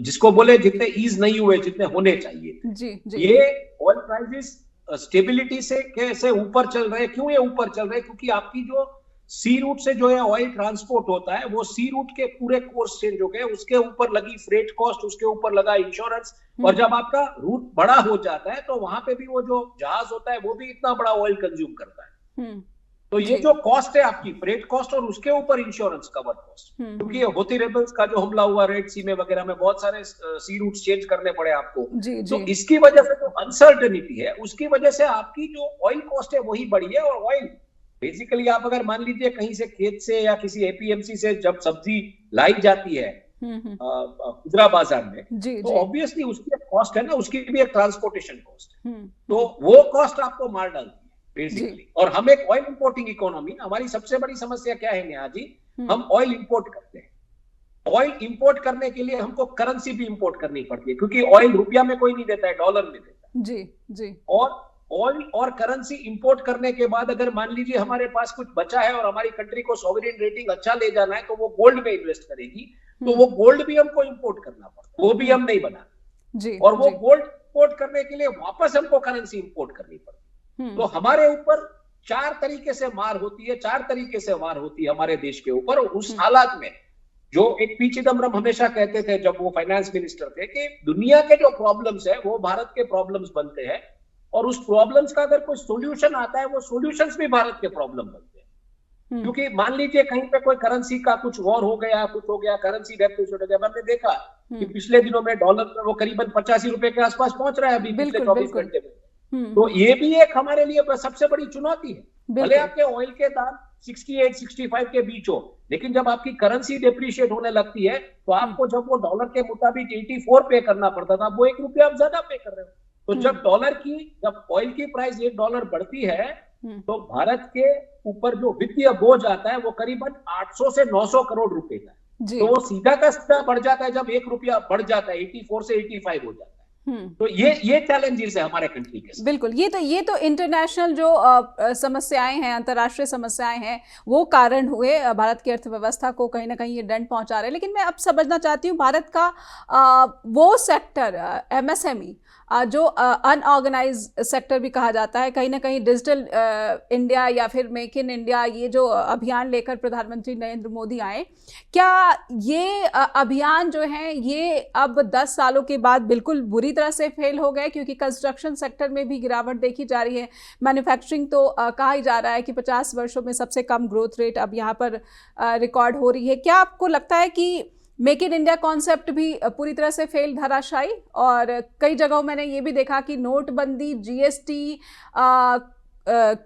जिसको बोले जितने ईज नहीं हुए जितने होने चाहिए थे। ये ऑयल प्राइसेस स्टेबिलिटी से कैसे ऊपर चल रहे हैं। क्यों ये ऊपर चल रहे हैं? क्योंकि आपकी जो सी रूट से जो है ऑयल ट्रांसपोर्ट होता है, वो सी रूट के पूरे कोर्स चेंज हो गए, उसके ऊपर लगी फ्रेट कॉस्ट, उसके ऊपर लगा इंश्योरेंस, और जब आपका रूट बड़ा हो जाता है तो वहां पे भी वो जो जहाज होता है वो भी इतना बड़ा ऑयल कंज्यूम करता है। तो ये जो कॉस्ट है आपकी फ्रेट कॉस्ट और उसके ऊपर इंश्योरेंस कवर कॉस्ट, क्योंकि होती रेबल्स का जो हमला हुआ रेड सी में वगैरह में बहुत सारे सी रूट चेंज करने पड़े आपको। तो इसकी वजह से जो अनसर्टेनिटी है उसकी वजह से आपकी जो ऑयल कॉस्ट है वही बढ़ी है। और ऑयल बेसिकली आप अगर मान लीजिए कहीं से खेत से या किसी एपीएमसी से जब सब्जी लाई जाती है खुदरा बाजार में, तो ऑब्वियसली उसकी कॉस्ट है ना, उसकी भी एक ट्रांसपोर्टेशन कॉस्ट है, तो वो कॉस्ट आपको मार डालती है बेसिकली। और हम एक ऑयल इंपोर्टिंग इकोनॉमी, हमारी सबसे बड़ी समस्या क्या है नेहा जी, हम ऑयल इंपोर्ट करते हैं। ऑयल इंपोर्ट करने के लिए हमको करेंसी भी इंपोर्ट करनी पड़ती है, क्योंकि ऑयल रुपया में कोई नहीं देता है, डॉलर में देता है। और ऑयल और करेंसी इंपोर्ट करने के बाद अगर मान लीजिए हमारे पास कुछ बचा है और हमारी कंट्री को सॉवरेन रेटिंग अच्छा ले जाना है, तो वो गोल्ड में इन्वेस्ट करेगी, तो वो गोल्ड भी हमको इंपोर्ट करना पड़ता, वो भी हम नहीं बनाते। और वो गोल्ड इंपोर्ट करने के लिए वापस हमको करेंसी इंपोर्ट करनी पड़ती। तो हमारे ऊपर चार तरीके से मार होती है हमारे देश के ऊपर। उस हालात में जो एक पी चिदम्बरम हमेशा कहते थे जब वो फाइनेंस मिनिस्टर थे, कि दुनिया के जो प्रॉब्लम्स है वो भारत के प्रॉब्लम्स बनते हैं, और उस प्रॉब्लम्स का अगर कोई सॉल्यूशन आता है वो सॉल्यूशंस भी भारत के प्रॉब्लम बनते हैं। क्योंकि मान लीजिए कहीं पे कोई करेंसी का कुछ वॉर हो गया, कुछ हो गया, करेंसी डेप्रिसिएट हो गया, हमने देखा कि पिछले दिनों में डॉलर में वो करीबन 85 रुपए के आसपास पहुंच रहा है अभी पिछले 24 घंटे में। तो ये भी एक हमारे लिए सबसे बड़ी चुनौती है। भले आपके ऑयल के दाम 68-65 के बीच हो, लेकिन जब आपकी करेंसी डिप्रिशिएट होने लगती है तो आपको जब वो डॉलर के मुताबिक 84 पे करना पड़ता था, वो ₹1 आप ज्यादा पे कर रहे हो। तो जब ऑयल की प्राइस $1 बढ़ती है तो भारत के ऊपर जो वित्तीय बोझ आता है वो करीबन 800 से 900 करोड़ रुपए का है। तो वो सीधा का सीधा बढ़ जाता है जब ₹1 बढ़ जाता है, 84 से 85 हो जाता है। तो ये चैलेंजेस है हमारे कंट्री के। बिल्कुल, ये तो इंटरनेशनल जो समस्याएं हैं, अंतर्राष्ट्रीय समस्याएं हैं, वो कारण हुए भारत की अर्थव्यवस्था को कहीं ना कहीं ये दंड पहुंचा रहे हैं। लेकिन मैं अब समझना चाहती हूँ भारत का वो सेक्टर MSME जो अनऑर्गेनाइज सेक्टर भी कहा जाता है, कहीं ना कहीं डिजिटल इंडिया या फिर मेक इन इंडिया, ये जो अभियान लेकर प्रधानमंत्री नरेंद्र मोदी आए, क्या ये अभियान जो है ये अब 10 सालों के बाद बिल्कुल बुरी तरह से फेल हो गए? क्योंकि कंस्ट्रक्शन सेक्टर में भी गिरावट देखी जा रही है, मैन्युफैक्चरिंग तो कहा ही जा रहा है कि 50 वर्षों में सबसे कम ग्रोथ रेट अब यहाँ पर रिकॉर्ड हो रही है। क्या आपको लगता है कि मेक इन इंडिया कॉन्सेप्ट भी पूरी तरह से फेल, धराशायी? और कई जगहों मैंने ये भी देखा कि नोटबंदी, GST,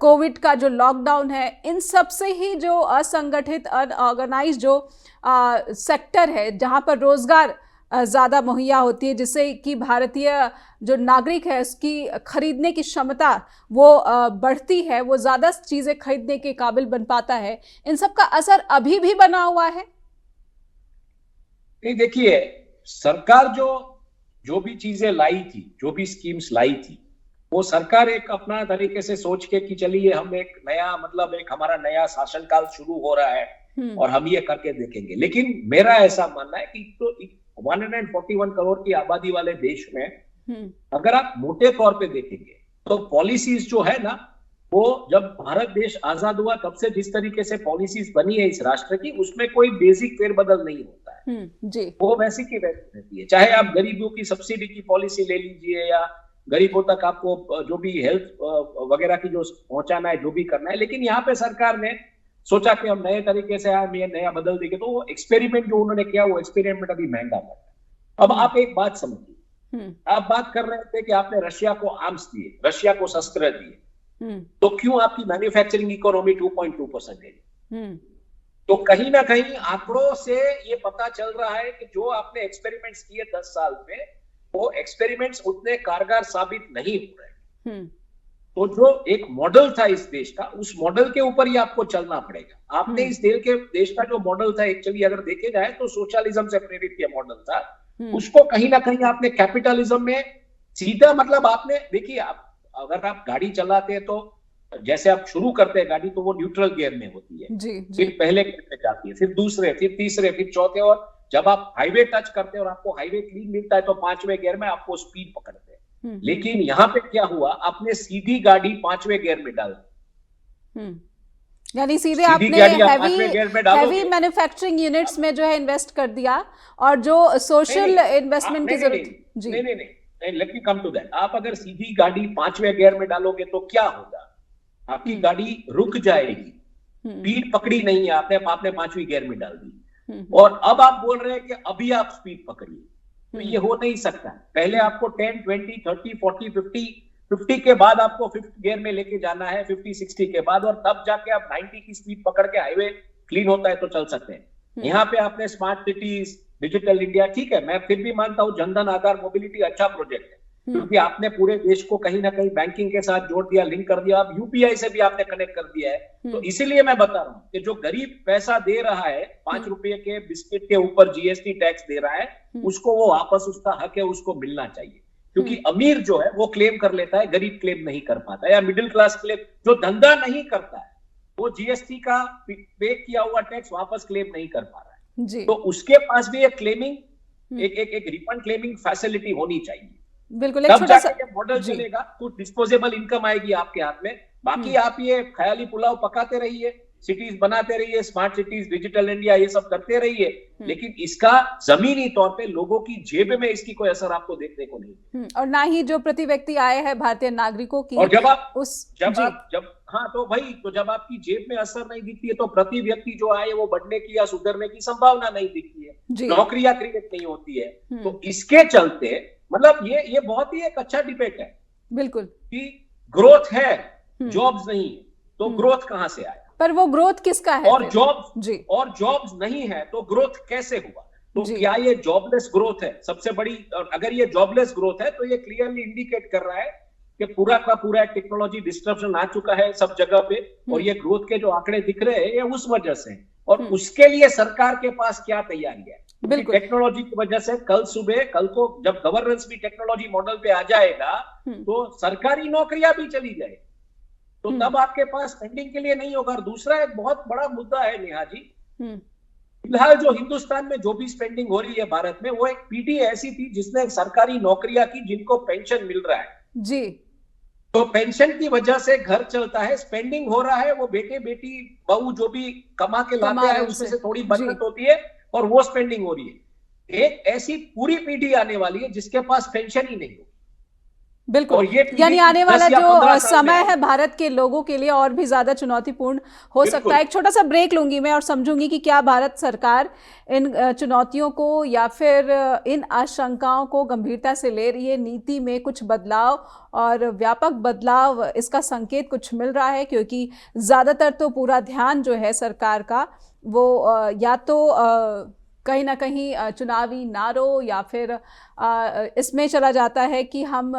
कोविड का जो लॉकडाउन है, इन सब से ही जो असंगठित अनऑर्गेनाइज जो सेक्टर है जहां पर रोजगार ज़्यादा मुहैया होती है, जिससे कि भारतीय जो नागरिक है उसकी खरीदने की क्षमता वो बढ़ती है, वो ज़्यादा चीज़ें खरीदने के काबिल बन पाता है, इन सब का असर अभी भी बना हुआ है? नहीं, देखिए, सरकार जो भी चीजें लाई थी, जो भी स्कीम्स लाई थी, वो सरकार एक अपना तरीके से सोच के कि चलिए हम एक नया एक हमारा नया शासनकाल शुरू हो रहा है और हम ये करके देखेंगे। लेकिन मेरा ऐसा मानना है कि तो 141 करोड़ की आबादी वाले देश में अगर आप मोटे तौर पे देखेंगे तो पॉलिसीज जो है ना, वो जब भारत देश आजाद हुआ तब से जिस तरीके से पॉलिसीज बनी है इस राष्ट्र की, उसमें कोई बेसिक फेरबदल नहीं होता है। जी। वो वैसी की वैसी रहती है। चाहे आप गरीबों की सब्सिडी की पॉलिसी ले लीजिए या गरीबों तक आपको जो भी हेल्थ वगैरह की जो पहुंचाना है, जो भी करना है, लेकिन यहाँ पे सरकार ने सोचा कि हम नए तरीके से हम ये नया बदल देंगे। तो वो एक्सपेरिमेंट जो उन्होंने किया, वो एक्सपेरिमेंट अभी महंगा पड़ता है। अब आप एक बात समझिए, आप बात कर रहे थे कि आपने रशिया को आर्म्स दिए, रशिया को शस्त्र दिए, तो क्यों आपकी मैन्युफैक्चरिंग इकोनॉमी 2.2% है? तो कहीं ना कहीं आंकड़ों से ये पता चल रहा है कि जो आपने एक्सपेरिमेंट्स किए 10 साल में, वो एक्सपेरिमेंट्स उतने कारगर साबित नहीं हो रहे। तो जो एक मॉडल था इस देश का, उस मॉडल के ऊपर ही आपको चलना पड़ेगा। आपने इस देश का जो मॉडल था, एक्चुअली अगर देखे जाए तो सोशलिज्म से प्रेरित ये मॉडल था, उसको कहीं ना कहीं आपने कैपिटलिज्म में सीधा आपने देखिए, अगर आप गाड़ी चलाते हैं तो जैसे आप शुरू करते हैं गाड़ी तो वो न्यूट्रल गियर में होती है, फिर पहले गियर में जाती है, फिर दूसरे, फिर तीसरे, फिर चौथे, और जब आप हाईवे टच करते हैं और आपको हाईवे क्लीन मिलता है तो 5वें गियर में आपको स्पीड पकड़ते हैं। लेकिन यहाँ पे क्या हुआ, आपने सीधी गाड़ी 5वें गियर में डाल दी, यानी सीधे आपने हैवी मैन्युफैक्चरिंग यूनिट्स में जो है इन्वेस्ट कर दिया, और जो सोशल इन्वेस्टमेंट की जरूरत। नहीं, let me come to that. आप अगर सीधी गाड़ी 5वें गियर में डालोगे तो क्या होगा, आपकी गाड़ी रुक जाएगी, स्पीड पकड़ी नहीं है आपने 5वीं गियर में डाल दी, और अब आप बोल रहे हैं कि अभी आप स्पीड पकड़िए, तो ये हो नहीं सकता। पहले आपको 10, 20, 30, 40, 50 के बाद आपको 5th गियर में लेके जाना है, 50, 60 के बाद, और तब जाके आप 90 की स्पीड पकड़ के हाईवे क्लीन होता है तो चल सकते हैं। यहाँ पे आपने स्मार्ट सिटीज, डिजिटल इंडिया, ठीक है, मैं फिर भी मानता हूँ जनधन आधार मोबिलिटी अच्छा प्रोजेक्ट है, क्योंकि आपने पूरे देश को कहीं ना कहीं बैंकिंग के साथ जोड़ दिया, लिंक कर दिया, अब UPI से भी आपने कनेक्ट कर दिया है। तो इसीलिए मैं बता रहा हूँ कि जो गरीब पैसा दे रहा है, 5 रुपए के बिस्किट के ऊपर GST टैक्स दे रहा है, उसको वो वापस, उसका हक है, उसको मिलना चाहिए। क्योंकि अमीर जो है वो क्लेम कर लेता है, गरीब क्लेम नहीं कर पाता, या मिडिल क्लास क्लेम, जो धंधा नहीं करता है वो GST का पे किया हुआ टैक्स वापस क्लेम नहीं कर पा रहा है, तो उसके पास भी एक क्लेमिंग, एक रिफंड क्लेमिंग फैसिलिटी होनी चाहिए। बिल्कुल, तब जाके मॉडल चलेगा, तो डिस्पोजेबल इनकम आएगी आपके हाथ में। बाकी आप ये ख्याली पुलाव पकाते रहिए, सिटीज बनाते रहिए, स्मार्ट सिटीज, डिजिटल इंडिया, ये सब करते रहिए, लेकिन इसका जमीनी तौर पे लोगों की जेब में इसकी कोई असर आपको देखने को नहीं, और ना ही जो प्रति व्यक्ति आय है भारतीय नागरिकों की। और जब आपकी जेब में असर नहीं दिखती है तो प्रति व्यक्ति जो आय है वो बढ़ने की या सुधरने की संभावना नहीं दिखती है, नौकरियां क्रिएट नहीं होती है। तो इसके चलते ये बहुत ही एक अच्छा डिबेट है बिल्कुल। कि ग्रोथ है, हम्म। जॉब्स नहीं है, तो ग्रोथ कहां से आया? पर वो ग्रोथ किसका है और फिर? जॉब्स जी और जॉब्स नहीं है तो ग्रोथ कैसे हुआ? तो जी। क्या ये जॉबलेस ग्रोथ है सबसे बड़ी? और अगर ये जॉबलेस ग्रोथ है तो ये क्लियरली इंडिकेट कर रहा है कि पूरा का पूरा टेक्नोलॉजी डिस्ट्रप्शन आ चुका है सब जगह पे, और ये ग्रोथ के जो आंकड़े दिख रहे हैं ये उस वजह से हैं। और उसके लिए सरकार के पास क्या तैयारी है? क्योंकि बिल्कुल। टेक्नोलॉजी की वजह से कल को जब गवर्नेंस भी टेक्नोलॉजी मॉडल पे आ जाएगा तो सरकारी नौकरियां भी चली जाएगी, तो तब आपके पास स्पेंडिंग के लिए नहीं होगा। और दूसरा एक बहुत बड़ा मुद्दा है नेहा जी, फिलहाल जो हिंदुस्तान में जो भी स्पेंडिंग हो रही है भारत में, वो एक पीढ़ी ऐसी थी जिसने सरकारी नौकरियां की जिनको पेंशन मिल रहा है जी। तो पेंशन की वजह से घर चलता है, स्पेंडिंग हो रहा है, वो बेटे बेटी बहू जो भी कमा के लाते हैं उसमें से थोड़ी बचत होती है और वो स्पेंडिंग हो रही है। एक ऐसी पूरी पीढ़ी आने वाली है जिसके पास पेंशन ही नहीं हो। बिल्कुल, यानी आने वाला जो समय है भारत के लोगों के लिए और भी ज्यादा चुनौतीपूर्ण हो सकता है। एक छोटा सा ब्रेक लूंगी मैं और समझूंगी कि क्या भारत सरकार इन चुनौतियों को या फिर इन आशंकाओं को गंभीरता से ले रही है, नीति में कुछ बदलाव और व्यापक बदलाव इसका संकेत कुछ मिल रहा है, क्योंकि ज्यादातर तो पूरा ध्यान जो है सरकार का वो या तो कहीं ना कहीं चुनावी नारों या फिर इसमें चला जाता है कि हम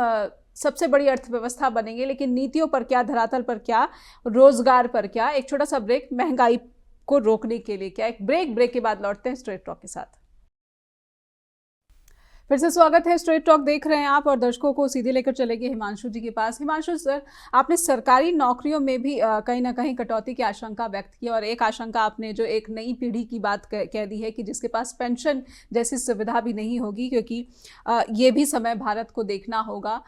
सबसे बड़ी अर्थव्यवस्था बनेंगे, लेकिन नीतियों पर क्या, धरातल पर क्या, रोजगार पर क्या। एक छोटा सा ब्रेक, महंगाई को रोकने के लिए क्या। एक ब्रेक के बाद लौटते हैं स्ट्रेट टॉक के साथ। फिर से स्वागत है, स्ट्रेट टॉक देख रहे हैं आप और दर्शकों को सीधे लेकर चलेंगे हिमांशु जी के पास। हिमांशु सर, आपने सरकारी नौकरियों में भी कहीं ना कहीं कटौती की आशंका व्यक्त की, और एक आशंका आपने जो एक नई पीढ़ी की बात कह दी है कि जिसके पास पेंशन जैसी सुविधा भी नहीं होगी, क्योंकि ये भी समय भारत को देखना होगा।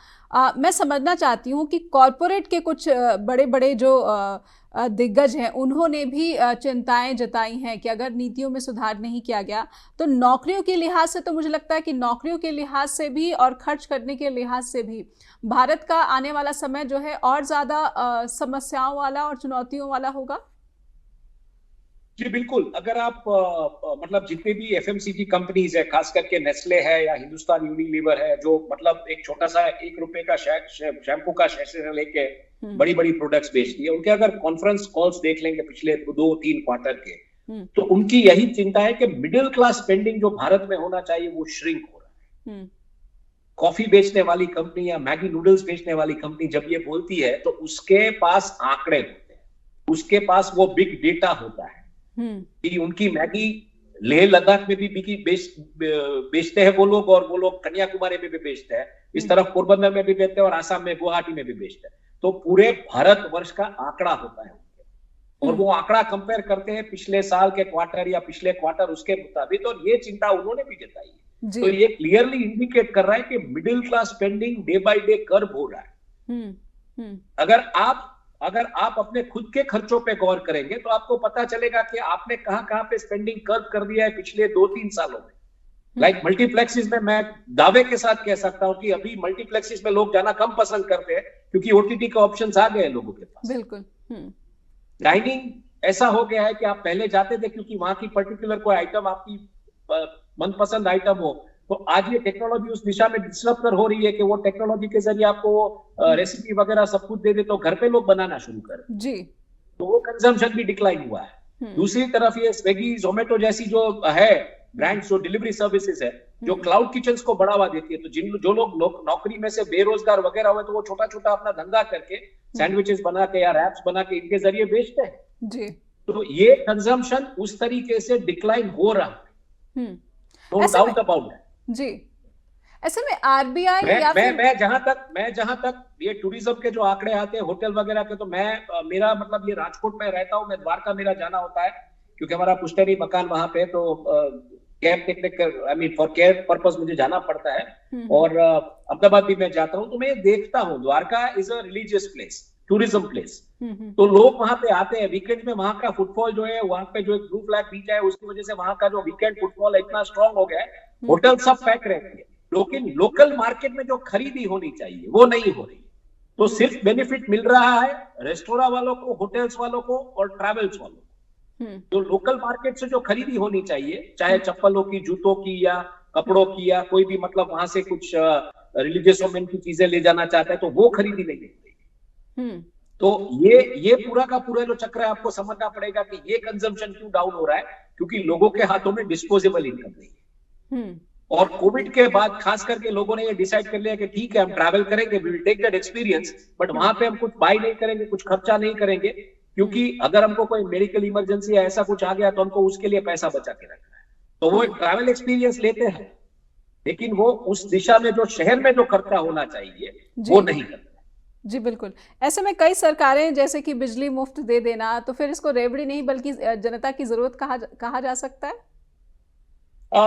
मैं समझना चाहती हूँ कि कॉरपोरेट के कुछ बड़े बड़े जो दिग्गज हैं उन्होंने भी चिंताएं जताई हैं कि अगर नीतियों में सुधार नहीं किया गया तो नौकरियों के लिहाज से, तो मुझे लगता है कि नौकरियों के लिहाज से भी और खर्च करने के लिहाज से भी भारत का आने वाला समय जो है और ज्यादा समस्याओं वाला और चुनौतियों वाला होगा। जी बिल्कुल। अगर आप मतलब जितने भी एफएमसीजी कंपनीज है, खास करके नेस्ले है या हिंदुस्तान यूनिलीवर है, जो मतलब एक छोटा सा ₹1 का शैम्पू का शैशे से लेके बड़ी बड़ी प्रोडक्ट्स बेचती है, उनके अगर कॉन्फ्रेंस कॉल्स देख लेंगे पिछले 2-3 क्वार्टर के, तो उनकी यही चिंता है कि मिडिल क्लास स्पेंडिंग जो भारत में होना चाहिए वो श्रिंक हो रहा है। कॉफी बेचने वाली कंपनी या मैगी नूडल्स बेचने वाली कंपनी जब ये बोलती है तो उसके पास आंकड़े होते हैं, उसके पास वो बिग डेटा होता है कि उनकी मैगी लेह लद्दाख में भी बेचते हैं वो लोग, और वो लोग कन्याकुमारी में भी बेचते हैं, इस तरफ पोरबंदर में भी बेचते हैं और आसाम में गुवाहाटी में भी बेचते हैं। तो पूरे भारतवर्ष का आंकड़ा होता है और वो आंकड़ा कंपेयर करते हैं पिछले साल के क्वार्टर या पिछले क्वार्टर उसके मुताबिक, और ये चिंता उन्होंने भी जताई है। तो ये क्लियरली इंडिकेट कर रहा है कि middle class spending day by day curve हो रहा है। अगर आप अपने खुद के खर्चों पे गौर करेंगे तो आपको पता चलेगा कि आपने कहां पे स्पेंडिंग कर्व कर दिया है पिछले 2-3 सालों में। लाइक मल्टीप्लेक्सेस में मैं दावे के साथ कह सकता हूं कि अभी मल्टीप्लेक्सेस में लोग जाना कम पसंद करते हैं क्योंकि ओटीटी का ऑप्शंस आ गए लोगों के पास। बिल्कुल। डाइनिंग ऐसा हो गया है कि आप पहले जाते थे क्योंकि वहां की पर्टिकुलर कोई आइटम आपकी मनपसंद आइटम हो, तो आज ये टेक्नोलॉजी उस दिशा में डिस्टर्ब हो रही है कि वो टेक्नोलॉजी के जरिए आपको रेसिपी वगैरह सब कुछ दे दे, तो घर पे लोग बनाना शुरू कर जी, तो वो कंजम्पशन भी डिक्लाइन हुआ है। दूसरी तरफ ये स्विगी जोमेटो जैसी जो है ब्रांड्स, जो डिलीवरी सर्विसेज है, जो क्लाउड किचन्स को बढ़ावा देती है, तो जो लोग नौकरी में से बेरोजगार वगैरह हुए तो वो छोटा छोटा अपना धंधा करके सैंडविचेस बना के या रैप्स बना के इनके जरिए बेचते हैं जी। तो ये कंजम्पशन उस तरीके से डिक्लाइन हो रहा है, नो डाउट अबाउट जी। ऐसे में आरबीआई या मैं जहां तक ये टूरिज्म के जो आंकड़े आते हैं होटल वगैरह के, तो मेरा मतलब ये राजकोट में रहता हूं, मैं द्वारका मेरा जाना होता है क्योंकि हमारा पुश्तैनी मकान वहां पे, तो care technique for care purpose मुझे जाना पड़ता है। और अहमदाबाद भी मैं जाता हूं, तो मैं देखता हूं Dwarka is a religious place, tourism place. तो लोग वहां पे आते हैं वीकेंड में, वहां का फुटफॉल जो है, वहां पे जो एक ब्लू फ्लैग बीच है उसकी वजह से वहां का जो वीकेंड फुटफॉल है इतना स्ट्रांग हो गया है, होटल सब पैक रहते हैं, लेकिन लोकल मार्केट में जो खरीदी होनी चाहिए वो नहीं हो रही। तो सिर्फ बेनिफिट मिल रहा है रेस्टोरेंट वालों को, होटल्स वालों को और ट्रैवल्स वालों को। जो लोकल मार्केट से जो खरीदी होनी चाहिए, चाहे चप्पलों की, जूतों की या कपड़ों की या कोई भी मतलब वहां से कुछ रिलीजियस वोमेन की चीजें ले जाना चाहता है तो वो खरीदी नहीं मिलेगी। तो ये पूरा का पूरा जो चक्र है आपको समझना पड़ेगा कि ये कंजम्पशन क्यों डाउन हो रहा है, क्योंकि लोगों के हाथों में डिस्पोजेबल इनकम नहीं है। और कोविड के बाद खास करके लोगों ने ये डिसाइड कर लिया कि ठीक है हम ट्रैवल करेंगे, we will take that experience, but वहां पे हम कुछ बाय नहीं करेंगे, कुछ खर्चा नहीं करेंगे, क्योंकि अगर हमको कोई मेडिकल इमरजेंसी या ऐसा कुछ आ गया तो हमको उसके लिए पैसा बचा के रखना है। तो वो ट्रैवल एक्सपीरियंस लेते हैं, लेकिन वो उस दिशा में जो शहर में जो खर्चा होना चाहिए वो नहीं करते। जी बिल्कुल। ऐसे में कई सरकारें जैसे कि बिजली मुफ्त दे देना, तो फिर इसको रेवड़ी नहीं बल्कि जनता की जरूरत कहा जा सकता है।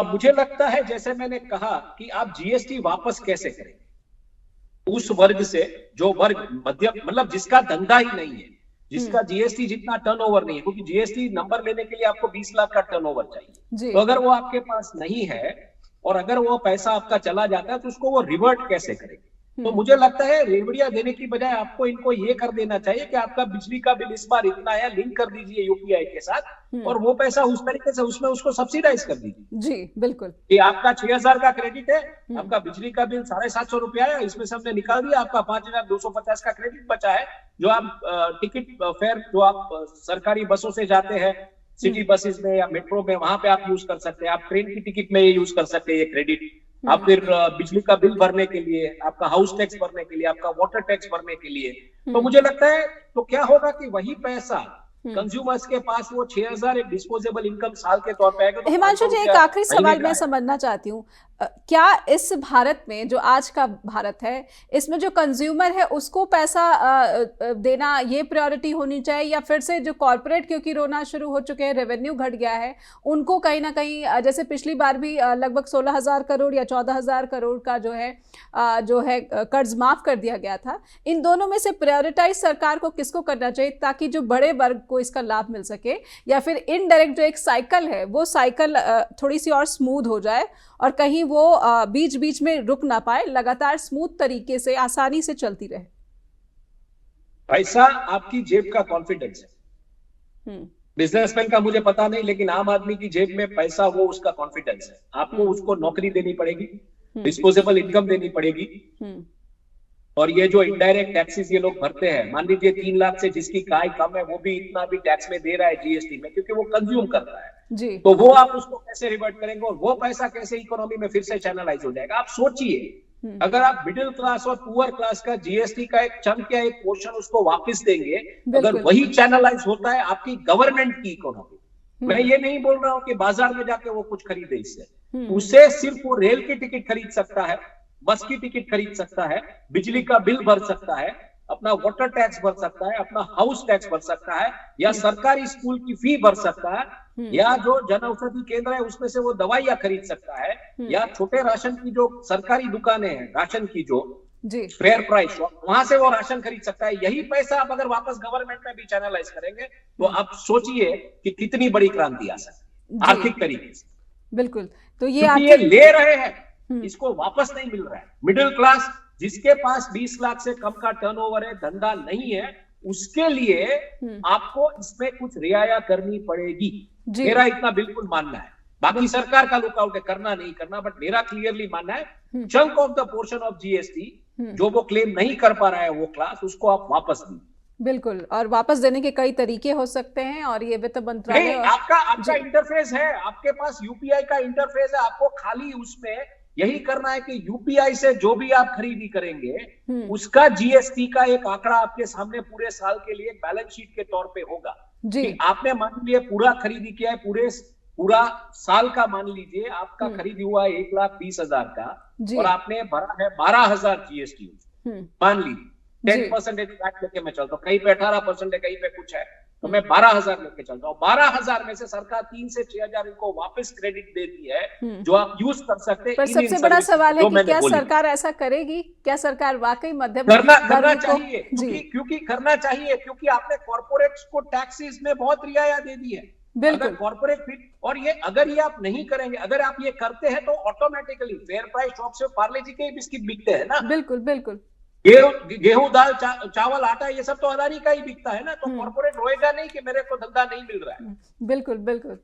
मुझे लगता है जैसे मैंने कहा कि आप जीएसटी वापस कैसे करेंगे उस वर्ग से जो वर्ग मध्यम, मतलब जिसका धंधा ही नहीं है, जिसका जीएसटी जितना टर्नओवर नहीं है, क्योंकि जीएसटी नंबर लेने के लिए आपको 20 लाख का टर्नओवर चाहिए। तो अगर वो आपके पास नहीं है और अगर वो पैसा आपका चला जाता है तो उसको वो रिवर्ट कैसे करेंगे। तो मुझे लगता है रेवड़ियां देने की बजाय आपको इनको ये कर देना चाहिए कि आपका बिजली का बिल इस बार इतना है, लिंक कर दीजिए यूपीआई के साथ, और वो पैसा उस तरीके से उसमें उसको सब्सिडाइज कर दीजिए। जी बिल्कुल। कि आपका 6,000 का क्रेडिट है, आपका बिजली का बिल 750 रुपया है, इसमें से हमने निकाल दिया, आपका 5,250 का क्रेडिट बचा है, जो आप टिकट फेयर जो आप सरकारी बसों से जाते हैं, सिटी बसेस में या मेट्रो में, वहां पे आप यूज कर सकते हैं। आप ट्रेन की टिकट में ये यूज कर सकते हैं ये क्रेडिट। आप फिर बिजली का बिल भरने के लिए, आपका हाउस टैक्स भरने के लिए, आपका वाटर टैक्स भरने के लिए। तो मुझे लगता है तो क्या होगा कि वही पैसा कंज्यूमर्स के पास वो 6,000 एक डिस्पोजेबल इनकम साल के तौर पे आएगा। तो हिमांशु जी, एक आखिरी सवाल मैं समझना चाहती हूँ, क्या इस भारत में जो आज का भारत है, इसमें जो कंज्यूमर है उसको पैसा देना ये प्रायोरिटी होनी चाहिए, या फिर से जो कॉर्पोरेट क्योंकि रोना शुरू हो चुके हैं, रेवेन्यू घट गया है, उनको कहीं ना कहीं जैसे पिछली बार भी लगभग 16,000 करोड़ या 14,000 करोड़ का जो है कर्ज माफ कर दिया गया था। इन दोनों में से प्रायोरिटाइज सरकार को किसको करना चाहिए ताकि जो बड़े वर्ग को इसका लाभ मिल सके, या फिर इनडायरेक्ट जो एक साइकिल है वो साइकिल थोड़ी सी और स्मूथ हो जाए और कहीं वो बीच बीच में रुक ना पाए, लगातार स्मूथ तरीके से आसानी से चलती रहे। पैसा आपकी जेब का कॉन्फिडेंस है। बिजनेसमैन का मुझे पता नहीं, लेकिन आम आदमी की जेब में पैसा वो उसका कॉन्फिडेंस है। आपको उसको नौकरी देनी पड़ेगी, डिस्पोजेबल इनकम देनी पड़ेगी, और ये जो इनडायरेक्ट टैक्सेस ये लोग भरते हैं, मान लीजिए 3 लाख से जिसकी आय कम है वो भी इतना भी टैक्स में दे रहा है जीएसटी में, क्योंकि वो कंज्यूम कर रहा है जी। तो वो आप उसको कैसे रिवर्ट करेंगे और वो पैसा कैसे इकोनॉमी में फिर से चैनलाइज हो जाएगा। आप सोचिए, अगर आप मिडिल क्लास और पुअर क्लास का जीएसटी का एक चंक या एक पोर्शन उसको वापस देंगे, अगर वही चैनलाइज होता है आपकी गवर्नमेंट की इकोनॉमी। मैं ये नहीं बोल रहा हूं कि बाजार में जाके वो कुछ खरीदे, इससे उसे सिर्फ वो रेल की टिकट खरीद सकता है, बस की टिकट खरीद सकता है, बिजली का बिल भर सकता है, अपना वाटर टैक्स भर सकता है, अपना हाउस टैक्स भर सकता है, या सरकारी स्कूल की फी भर सकता है, या जो जन औषधि केंद्र है उसमें से वो दवाइयां खरीद सकता है, या छोटे राशन की जो सरकारी दुकानें हैं राशन की जो फेयर प्राइस, वहां से वो राशन खरीद सकता है। यही पैसा आप अगर वापस गवर्नमेंट में भी चैनलाइज करेंगे तो आप सोचिए कि कितनी बड़ी क्रांति आ सकती है आर्थिक तरीके से। बिल्कुल। तो ये ले रहे हैं, इसको वापस नहीं मिल रहा है। मिडिल क्लास जिसके पास 20 लाख से कम का टर्नओवर है, धंधा नहीं है, उसके लिए आपको इसमें कुछ रियाया करनी पड़ेगी, मेरा इतना बिल्कुल मानना है। बाकी सरकार का लुकआउट है, करना नहीं करना, बट मेरा क्लियरली मानना है chunk of the portion of GST जो वो क्लेम नहीं कर पा रहा है वो क्लास, उसको आप वापस दीजिए। बिल्कुल, और वापस देने के कई तरीके हो सकते हैं, और ये वित्त मंत्रालय आपका इंटरफेस है, आपके पास यूपीआई का इंटरफेस है, आपको खाली उसमें यही करना है कि यूपीआई से जो भी आप खरीदी करेंगे उसका जीएसटी का एक आंकड़ा आपके सामने पूरे साल के लिए बैलेंस शीट के तौर पे होगा कि आपने मान लीजिए पूरा खरीदी किया है, पूरा साल का मान लीजिए आपका खरीदी हुआ है 1,20,000 का, और आपने भरा है 12,000 जीएसटी, मान लीजिए 10% लेके मैं चलता हूँ, कहीं पे 18% है, कहीं पे कुछ है, तो मैं 12,000 लेके चलता हूँ। 12,000 में से सरकार 3 से 6,000 इनको वापस क्रेडिट देती है जो आप यूज कर सकते हैं। पर सबसे बड़ा सवाल है कि क्या सरकार ऐसा करेगी? क्या सरकार वाकई मध्यम करना चाहिए? क्योंकि करना चाहिए, क्योंकि आपने कॉर्पोरेट्स को टैक्सेस में बहुत रियायत दे दी है। बिल्कुल, कॉर्पोरेट फिट, और ये अगर ये आप नहीं करेंगे, अगर आप ये करते हैं तो ऑटोमेटिकली फेयर प्राइस शॉप से पार्ले जी के बिस्किट बिकते हैं ना। बिल्कुल बिल्कुल। गेहूं दाल चावल आटा ये सब तो अदानी का ही बिकता है ना, तो कॉर्पोरेट रोएगा नहीं कि मेरे को धंधा नहीं मिल रहा है। बिल्कुल बिल्कुल।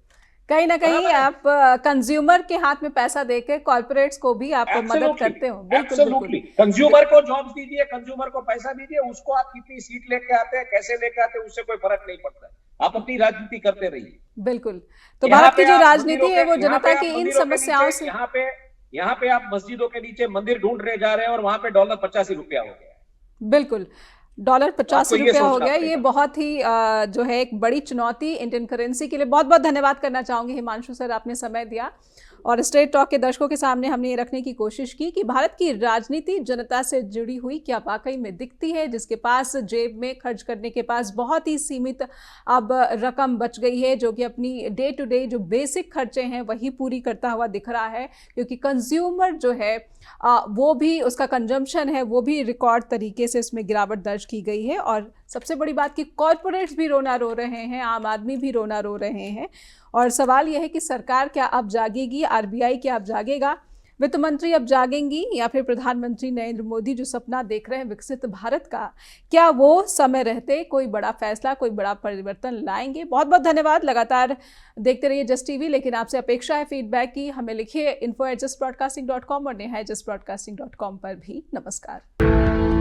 कहीं ना कहीं आप कंज्यूमर के हाथ में पैसा देकर कॉर्पोरेट्स को भी आप मदद करते हो। बिल्कुल बिल्कुल। कंज्यूमर को जॉब्स दीजिए, कंज्यूमर को पैसा दीजिए, उसको आप कितनी सीट लेके आते हैं, कैसे लेके आते हैं, उससे कोई फर्क नहीं पड़ता है। आप अपनी राजनीति करते रहिए। बिल्कुल। तो भारत की जो राजनीति है वो जनता की इन समस्याओं से, यहाँ पे आप मस्जिदों के नीचे मंदिर ढूंढ रहे जा रहे हैं और वहां पे डॉलर 85 रुपया हो गया। बिल्कुल, डॉलर 85 रुपया हो गया। ये बहुत ही जो है एक बड़ी चुनौती इंडियन करेंसी के लिए। बहुत बहुत धन्यवाद करना चाहूंगी हिमांशु सर, आपने समय दिया और स्ट्रेट टॉक के दर्शकों के सामने हमने ये रखने की कोशिश की कि भारत की राजनीति जनता से जुड़ी हुई क्या वाकई में दिखती है, जिसके पास जेब में खर्च करने के पास बहुत ही सीमित अब रकम बच गई है, जो कि अपनी डे टू डे जो बेसिक खर्चे हैं वही पूरी करता हुआ दिख रहा है, क्योंकि कंज्यूमर जो है वो भी, उसका कंजम्पशन है वो भी रिकॉर्ड तरीके से इसमें गिरावट दर्ज की गई है। और सबसे बड़ी बात कि कॉरपोरेट्स भी रोना रो रहे हैं, आम आदमी भी रोना रो रहे हैं। और सवाल यह है कि सरकार क्या अब जागेगी, आरबीआई क्या अब जागेगा, वित्त मंत्री अब जागेंगी, या फिर प्रधानमंत्री नरेंद्र मोदी जो सपना देख रहे हैं विकसित भारत का, क्या वो समय रहते कोई बड़ा फैसला, कोई बड़ा परिवर्तन लाएंगे। बहुत बहुत धन्यवाद। लगातार देखते रहिए जस्ट टीवी, लेकिन आपसे अपेक्षा है फीडबैक की। हमें लिखिए info@justbroadcasting.com और neha@justbroadcasting.com पर भी। नमस्कार।